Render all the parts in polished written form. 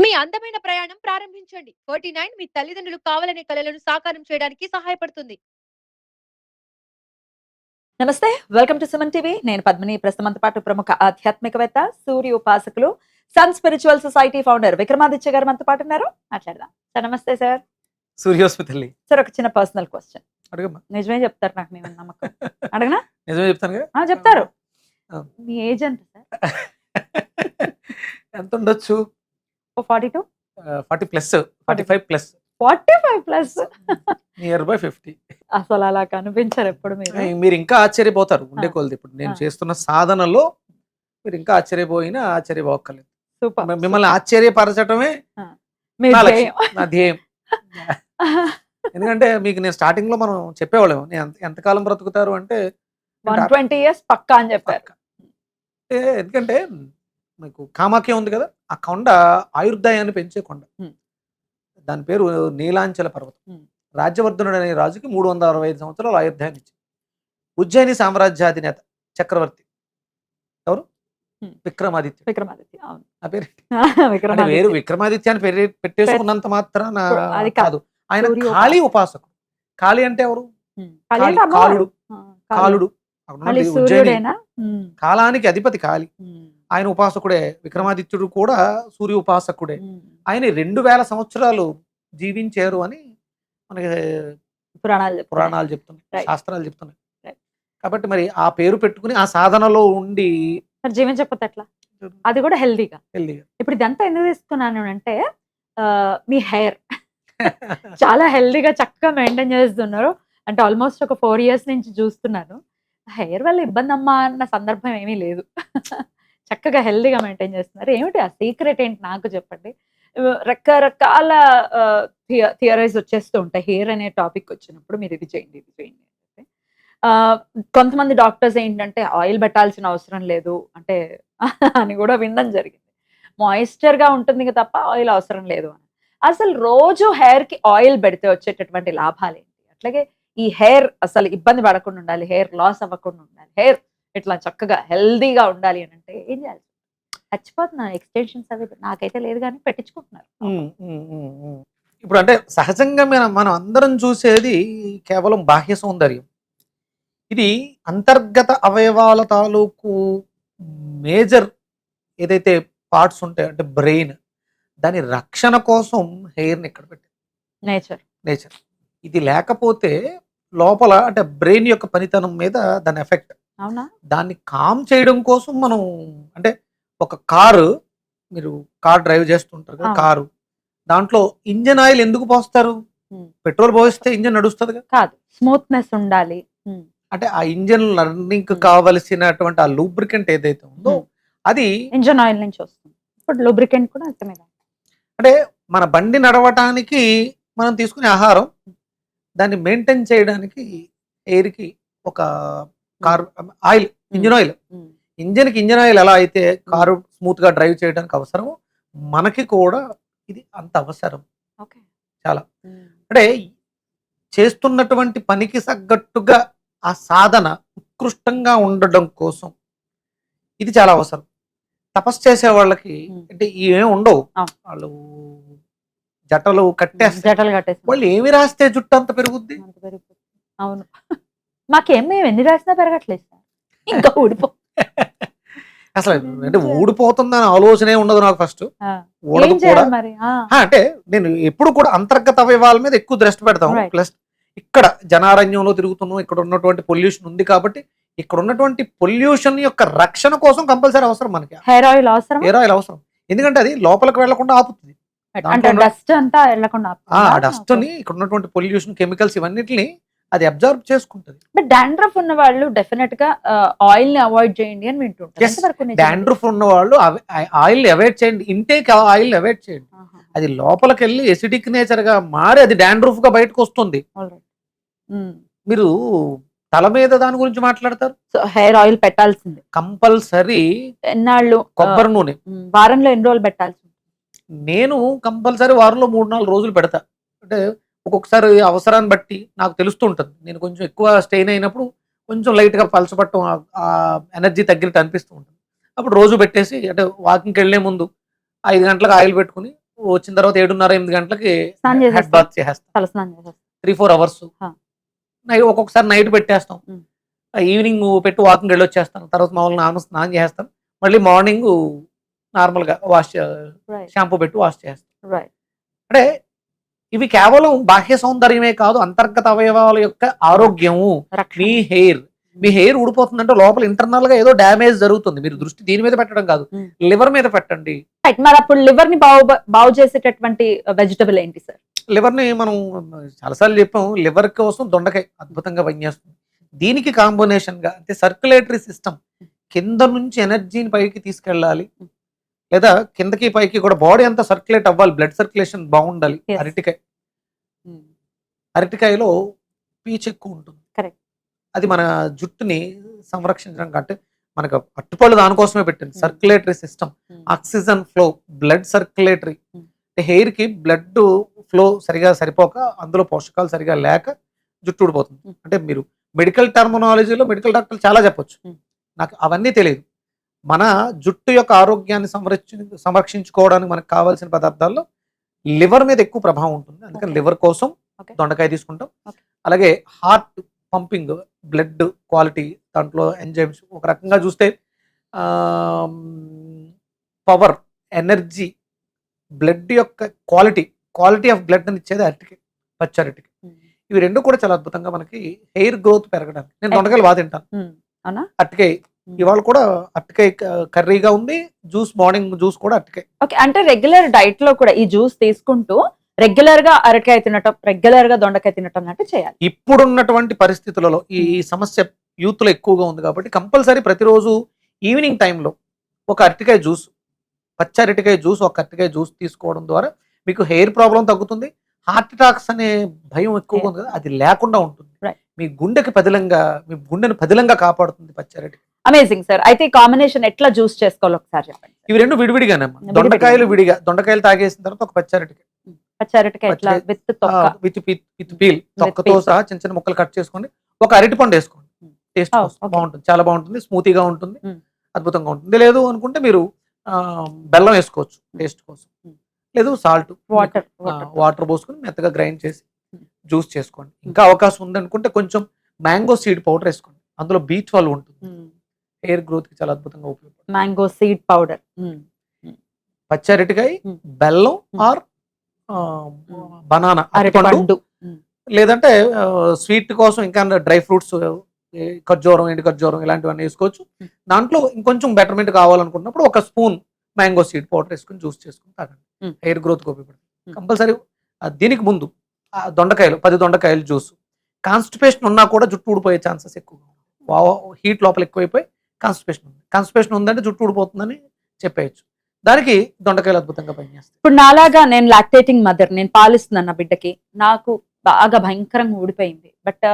మీ అందమైన ప్రయాణం ప్రారంభించండి. 49 మీ తల్లిదండ్రులు కావాలనే కలలను సాకారం చేయడానికి సహాయపడుతుంది. నమస్తే. Welcome to Suman TV. నేను పద్మిని. ప్రస్తుతం పాటు ప్రముఖ ఆధ్యాత్మికవేత్త, సూర్య ఉపాసకులు, sun spiritual society founder Vikramaditya గారు మనతో పాటు ఉన్నారు. మాట్లాడదాం. సార్ నమస్తే సార్. సూర్యోస్మి తల్లి. సార్ ఒక చిన్న పర్సనల్ క్వశ్చన్. అడగమ్మా. నిజమే చెప్తారు, నాకు మీ మీద నమ్మకం. అడగనా? నిజమే చెప్తాను కదా. చెప్తారు. ఆ. మీ ఏజ్ ఎంత సార్? ఎంత ఉండొచ్చు? 42, 40 plus, 45 plus, 45 plus. Near by 50. అసలు అలా కనిపించారు ఎప్పుడు మీరు. మీరు ఇంకా ఆశ్చర్యపోతారు ఉండే కొలది. ఇప్పుడు నేను చేస్తున్న సాధనలో మీరు ఇంకా ఆశ్చర్యపోక్కర్లేదు. సూపర్. మిమ్మల్ని ఆశ్చర్యపరచటమే మీ నా ధ్యేయం. లక్ష్యం, నా ధ్యేయం. ఎందుకంటే మీకు నేను స్టార్టింగ్ లో మనం చెప్పేవాళ్ళం నేను ఎంతకాలం బ్రతుకుతారు అంటే 120 years పక్కా అని చెప్పారు. ఎందుకంటే మీకు కామాఖ్య ఉంది కదా, ఆ కొండ ఆయుర్దాయాన్ని పెంచే కొండ. దాని పేరు నీలాంచల పర్వతం. రాజ్యవర్ధనుడు అనే రాజుకి 365 సంవత్సరాలు ఆయుర్దాయాన్ని ఇచ్చింది. ఉజ్జయిని సామ్రాజ్యాధినేత చక్రవర్తి ఎవరు? విక్రమాదిత్య. విక్రమాదిత్య, అవును. ఆ పేరు విక్రమాదిత్య. వేరు విక్రమాదిత్య అని పెట్టేసుకున్నంత మాత్రాన అది కాదు. ఆయన సూర్య కాళీ ఉపాసకుడు. కాళీ అంటే ఎవరు? కాళీ అంటే కాలుడు. కాలుడు మళ్ళీ ఉజ్జయిని సూర్యుడేనా? కాలానికి అధిపతి కాళీ. ఆయన ఉపాసకుడే. విక్రమాదిత్యుడు కూడా సూర్య ఉపాసకుడే. ఆయన 2000 సంవత్సరాలు జీవించారు అని మనకి పురాణాలు చెప్తున్నాయి, శాస్త్రాలు చెప్తున్నాయి. కాబట్టి మరి ఆ పేరు పెట్టుకుని ఆ సాధనలో ఉండి జీవించకపోతే ఎట్లా? అది కూడా హెల్దీగా. ఇప్పుడు ఇదంతా ఎందుకు తీసుకున్నాను అంటే మీ హెయిర్ చాలా హెల్దీగా చక్కగా మెయింటైన్ చేస్తున్నారు. అంటే ఆల్మోస్ట్ ఒక 4 years నుంచి చూస్తున్నాను. హెయిర్ వల్ల ఇబ్బంది అమ్మా అన్న సందర్భం ఏమీ లేదు. చక్కగా హెల్దీగా మెయింటైన్ చేస్తున్నారు. ఏమిటి ఆ సీక్రెట్ ఏంటి నాకు చెప్పండి. రకరకాల థియరీస్ వచ్చేస్తూ ఉంటాయి. హెయిర్ అనే టాపిక్ వచ్చినప్పుడు మీరు ఇది చేయండి, ఇది చేయండి. కొంతమంది డాక్టర్స్ ఏంటంటే ఆయిల్ పెట్టాల్సిన అవసరం లేదు అంటే అని కూడా వినడం జరిగింది. మాయిశ్చర్ గా ఉంటుంది తప్ప ఆయిల్ అవసరం లేదు అని. అసలు రోజు హెయిర్ కి ఆయిల్ పెడితే వచ్చేటటువంటి లాభాలు ఏంటి? అట్లాగే ఈ హెయిర్ అసలు ఇబ్బంది పడకుండా ఉండాలి, హెయిర్ లాస్ అవ్వకుండా ఉండాలి, హెయిర్ ఇట్లా చక్కగా హెల్దీగా ఉండాలి అని అంటే ఏం చేయాలి? చచ్చిపోతున్నారు ఎక్స్టెన్షన్స్ అవి. నాకైతే లేదు కానీ పెట్టించుకుంటున్నారు. ఇప్పుడు అంటే సహజంగా మనం అందరం చూసేది కేవలం బాహ్య సౌందర్యం. ఇది అంతర్గత అవయవాల తాలూకు మేజర్ ఏదైతే పార్ట్స్ ఉంటాయో అంటే బ్రెయిన్, దాని రక్షణ కోసం హెయిర్ని ఇక్కడ పెట్టారు. నేచర్ ఇది లేకపోతే లోపల అంటే బ్రెయిన్ యొక్క పనితనం మీద దాని ఎఫెక్ట్. అవునా? దాన్ని కామ్ చేయడం కోసం మనం అంటే ఒక కారు, మీరు కార్ డ్రైవ్ చేస్తుంటారు కదా, కారు దాంట్లో ఇంజన్ ఆయిల్ ఎందుకు పోస్తారు? పెట్రోల్ పోస్తే ఇంజన్ నడుస్తుంది కాదు, స్మూత్నెస్ ఉండాలి. అంటే ఆ ఇంజన్ రన్నింగ్ కావలసినటువంటి ఆ లూబ్రికెంట్ ఏదైతే ఉందో అది ఇంజన్ ఆయిల్ నుంచి వస్తుంది. ఇప్పుడు లూబ్రికెంట్ కూడా అంటే మన బండి నడవటానికి మనం తీసుకునే ఆహారం, దాన్ని మెయింటైన్ చేయడానికి ఎయిర్కి ఒక car oil, engine oil. Engine oil ఎలా అయితే కారు స్మూత్ గా డ్రైవ్ చేయడానికి అవసరం, మనకి కూడా ఇది అంత అవసరం. చాలా అంటే చేస్తున్నటువంటి పనికి తగ్గట్టుగా ఆ సాధన ఉత్కృష్టంగా ఉండడం కోసం ఇది చాలా అవసరం. తపస్సు చేసే వాళ్ళకి అంటే ఏమి ఉండవు, వాళ్ళు జటలు కట్టేస్తారు. వాళ్ళు ఏమి రాస్తే జుట్టు అంత పెరుగుద్ది. అవును, మాకేం మేము ఎన్ని రాసినా పెరగట్లేదు సార్, ఇంకా ఊడిపో. అసలు అంటే ఊడిపోతుందని ఆలోచనే ఉండదు నాకు. ఫస్ట్ ఊడదు కూడా. అంటే నేను ఎప్పుడు కూడా అంతర్గత అవయవాల మీద ఎక్కువ దృష్టి పెడతాం. ప్లస్ ఇక్కడ జనారణ్యంలో తిరుగుతున్నాం, ఇక్కడ ఉన్నటువంటి పొల్యూషన్ ఉంది కాబట్టి ఇక్కడ ఉన్నటువంటి పొల్యూషన్ యొక్క రక్షణ కోసం కంపల్సరీ అవసరం మనకి హెయిర్ ఆయిల్ అవసరం. ఎందుకంటే అది లోపలికి వెళ్లకుండా ఆపుతుంది. డస్ట్ అంతా వెళ్లకుండా ఆ డస్ట్ ని, ఇక్కడ ఉన్నటువంటి పొల్యూషన్, కెమికల్స్ ఇవన్నిటిని అది అబ్జర్వ్ చేసుకుంటది. బట్ డాండ్రఫ్ ఉన్న వాళ్ళు డెఫినెట్ గా ఆయిల్ ని అవాయిడ్ చేయండి అని వింటుంటారు. డాండ్రఫ్ ఉన్న వాళ్ళు ఆయిల్ అవాయిడ్ చేయండి, ఇంటేక్ ఆయిల్ అవాయిడ్ చేయండి. అది లోపలికి వెళ్ళి ఎసిడిక్ నేచర్ గా మారి అది డాండ్రఫ్ గా బయటకు వస్తుంది. మీరు తల మీద దాని గురించి మాట్లాడతారు. హెయిర్ ఆయిల్ పెట్టాల్సింది కంపల్సరీ. ఎన్నాళ్ళు? కొబ్బరి నూనె వారంలో ఎన్ని రోజులు పెట్టాల్సింది? నేను కంపల్సరీ వారంలో 3-4 రోజులు పెడతా. అంటే ఒక్కొక్కసారి అవసరాన్ని బట్టి నాకు తెలుస్తూ ఉంటుంది. నేను కొంచెం ఎక్కువ స్ట్రెయిన్ అయినప్పుడు కొంచెం లైట్గా పలచబట్టం, ఆ ఎనర్జీ తగ్గినట్టు అనిపిస్తూ ఉంటుంది. అప్పుడు రోజు పెట్టేసి అంటే వాకింగ్కి వెళ్ళే ముందు 5 గంటలకు ఆయిల్ పెట్టుకుని వచ్చిన తర్వాత 7:30-8 గంటలకి స్నానం హెడ్ చేసేస్తాం. బాత్ చేసేస్తాం. తలస్నానం చేసేస్తాం. 3-4 అవర్స్. ఆ. ఒక్కొక్కసారి నైట్ పెట్టేస్తాం. ఉమ్. ఈవినింగ్ పెట్టి వాకింగ్ వెళ్ళొచ్చేస్తాను. తర్వాత మామూలు నార్మల్ స్నానం చేస్తాం. మళ్ళీ మార్నింగ్ నార్మల్ గా Right. షాంపూ పెట్టి వాష్ చేస్తాం. Right. అంటే ఇవి కేవలం బాహ్య సౌందర్యమే కాదు, అంతర్గత అవయవాల యొక్క ఆరోగ్యము. రక్షణ. మీ హెయిర్ ఊడిపోతుందంటే లోపల ఇంటర్నల్ గా ఏదో డ్యామేజ్ జరుగుతుంది. మీరు దృష్టి దీని మీద పెట్టడం కాదు, ఉమ్. లివర్ మీద పెట్టండి. Right. మరి అప్పుడు లివర్ ని బాగు చేసేటటువంటి వెజిటబుల్ ఏంటి సార్? లివర్ ని మనం చాలాసార్లు చెప్పాం, లివర్ కోసం దొండకాయ అద్భుతంగా పనిచేస్తుంది. దీనికి కాంబినేషన్ గా అంటే సర్క్యులేటరీ సిస్టమ్, కింద నుంచి ఎనర్జీని పైకి తీసుకెళ్ళాలి, లేదా కిందకి పైకి కూడా బాడీ అంతా సర్క్యులేట్ అవ్వాలి, బ్లడ్ సర్క్యులేషన్ బాగుండాలి. Yes. అరటికాయలో పీచు ఎక్కువ ఉంటుంది. Correct. అది మన జుట్టుని సంరక్షించడం కంటే మనకు అట్టుపళ్ళు దానికోసమే పెట్టింది. Circulatory system, oxygen flow, blood circulatory. Hair కి బ్లడ్ ఫ్లో సరిగా సరిపోక, అందులో పోషకాలు సరిగా లేక జుట్టు ఊడిపోతుంది. అంటే మీరు మెడికల్ టర్మినాలజీలో మెడికల్ డాక్టర్లు చాలా చెప్పొచ్చు, నాకు అవన్నీ తెలియదు. మన జుట్టు యొక్క ఆరోగ్యాన్ని సంరక్షించుకోవడానికి మనకు కావాల్సిన పదార్థాల్లో లివర్ మీద ఎక్కువ ప్రభావం ఉంటుంది. అందుకని లివర్ కోసం దొండకాయ తీసుకుంటాం. అలాగే హార్ట్ పంపింగ్, బ్లడ్ క్వాలిటీ, దాంట్లో ఎంజైమ్స్ ఒక రకంగా చూస్తే పవర్, ఎనర్జీ, బ్లడ్ యొక్క క్వాలిటీ ఆఫ్ బ్లడ్ అని ఇచ్చేది అరటికాయ, పచ్చి అరటికాయ. ఇవి రెండు కూడా చాలా అద్భుతంగా మనకి హెయిర్ గ్రోత్ పెరగడానికి. నేను దొండకాయలు బాగా తింటాను. అరటికాయ ఇవాళ కూడా అరటికాయ కర్రీగా ఉంది, జ్యూస్, మార్నింగ్ జ్యూస్ కూడా అరటికాయ. ఓకే, అంటే రెగ్యులర్ డైట్ లో కూడా ఈ జ్యూస్ తీసుకుంటూ రెగ్యులర్ గా అరటికాయ తినటం, రెగ్యులర్ గా దొండకాయ తినటం అంటే చేయాలి. ఇప్పుడున్నటువంటి పరిస్థితులలో ఈ సమస్య యూత్ లో ఎక్కువగా ఉంది కాబట్టి కంపల్సరీ ప్రతిరోజు ఈవినింగ్ టైంలో ఒక అరటికాయ జ్యూస్, పచ్చి అరటికాయ జ్యూస్, ఒక అరటికాయ జ్యూస్ తీసుకోవడం ద్వారా మీకు హెయిర్ ప్రాబ్లం తగ్గుతుంది. హార్ట్ అటాక్స్ అనే భయం ఎక్కువగా ఉంది కదా, అది లేకుండా ఉంటుంది. మీ గుండెని పదిలంగా కాపాడుతుంది పచ్చి అరటికాయ. Amazing sir. అయితే ఈ కాంబినేషన్ ఎట్లా జ్యూస్ చేసుకోవాలో ఒకసారి చెప్పండి. ఇవి రెండు విడివిడిగానే, దొండకాయలు విడిగా, దొండకాయలు తాగేసిన తర్వాత ఒక పచ్చి అరటికాయ, విత్ పీల్, తొక్కతో సహా చిన్న చిన్న ముక్కలు కట్ చేసుకోండి. ఒక అరటిపండు వేసుకోండి, టేస్ట్ బాగుంటుంది, చాలా బాగుంటుంది, స్మూతీగా ఉంటుంది, అద్భుతంగా ఉంటుంది. లేదు అనుకుంటే మీరు బెల్లం వేసుకోవచ్చు టేస్ట్ కోసం, లేదు సాల్ట్, వాటర్ పోసుకొని మెత్తగా గ్రైండ్ చేసి జ్యూస్ చేసుకోండి. ఇంకా అవకాశం ఉంది అనుకుంటే కొంచెం మ్యాంగో సీడ్ పౌడర్ వేసుకోండి, అందులో B12 ఉంటుంది, హెయిర్ గ్రోత్ కి చాలా అద్భుతంగా ఉపయోగపడుతుంది. మ్యాంగో సీడ్ పౌడర్, పచ్చి అరటికాయ, బెల్లం ఆర్ బనానా, అరటిపండు, లేదంటే స్వీట్ కోసం ఇంకా డ్రై ఫ్రూట్స్, ఖర్జూరం, ఎండు ఖర్జూరం ఇలాంటివన్నీ వేసుకోవచ్చు. దాంట్లో ఇంకొంచెం బెటర్మెంట్ కావాలనుకున్నప్పుడు ఒక స్పూన్ మ్యాంగో సీడ్ పౌడర్ వేసుకుని జ్యూస్ చేసుకుని తాగండి, హెయిర్ గ్రోత్ కి ఉపయోగపడుతుంది. కంపల్సరీ దీనికి ముందు 10 దొండకాయలు జ్యూస్. కాన్స్టిపేషన్ ఉన్నా కూడా జుట్టు ఊడిపోయే ఛాన్సెస్ ఎక్కువగా, హీట్ లోపల ఎక్కువైపోయి కాన్స్టిపేషన్ ఉందంటే జుట్టు ఊడిపోతుందని చెప్పేయచ్చు. దానికి దొండకాయలు అద్భుతంగా పనిచేస్తాయి. ఇప్పుడు నాలాగా నేను లాక్టేటింగ్ మదర్, నేను పాలిస్తున్నాను నా బిడ్డకి, నాకు బాగా భయంకరంగా ఊడిపోయింది. బట్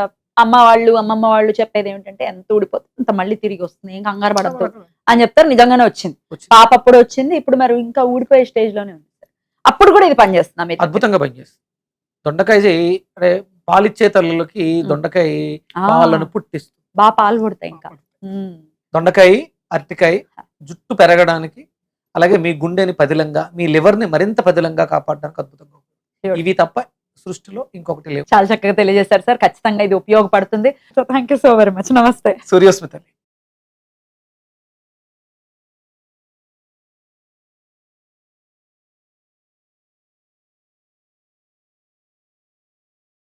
అమ్మమ్మ వాళ్ళు చెప్పేది ఏమిటంటే ఎంత ఊడిపోతుంది అంత మళ్ళీ తిరిగి వస్తుంది, ఏం కంగారు పడద్దు అని చెప్తారు. నిజంగానే వచ్చింది, పాప అప్పుడు వచ్చింది, ఇప్పుడు మరి ఇంకా ఊడిపోయే స్టేజ్ లోనే ఉంది. అప్పుడు కూడా ఇది పనిచేస్తుంది, అద్భుతంగా పనిచేస్తుంది. దొండకాయ అంటే పాలిచ్చే తల్లులకి దొండకాయ పాలను పుట్టిస్తుంది, బాగా పాలు పుడతాయి. ఇంకా దొండకాయ, అరటికాయ జుట్టు పెరగడానికి, అలాగే మీ గుండెని పదిలంగా, మీ లివర్ ని మరింత పదిలంగా కాపాడడానికి అద్భుతంగా. ఇవి తప్ప సృష్టిలో ఇంకొకటి లేవు. చాలా చక్కగా తెలియజేశారు సార్, ఖచ్చితంగా ఇది ఉపయోగపడుతుంది. So thank you so very much. నమస్తే. సూర్యోస్మిత.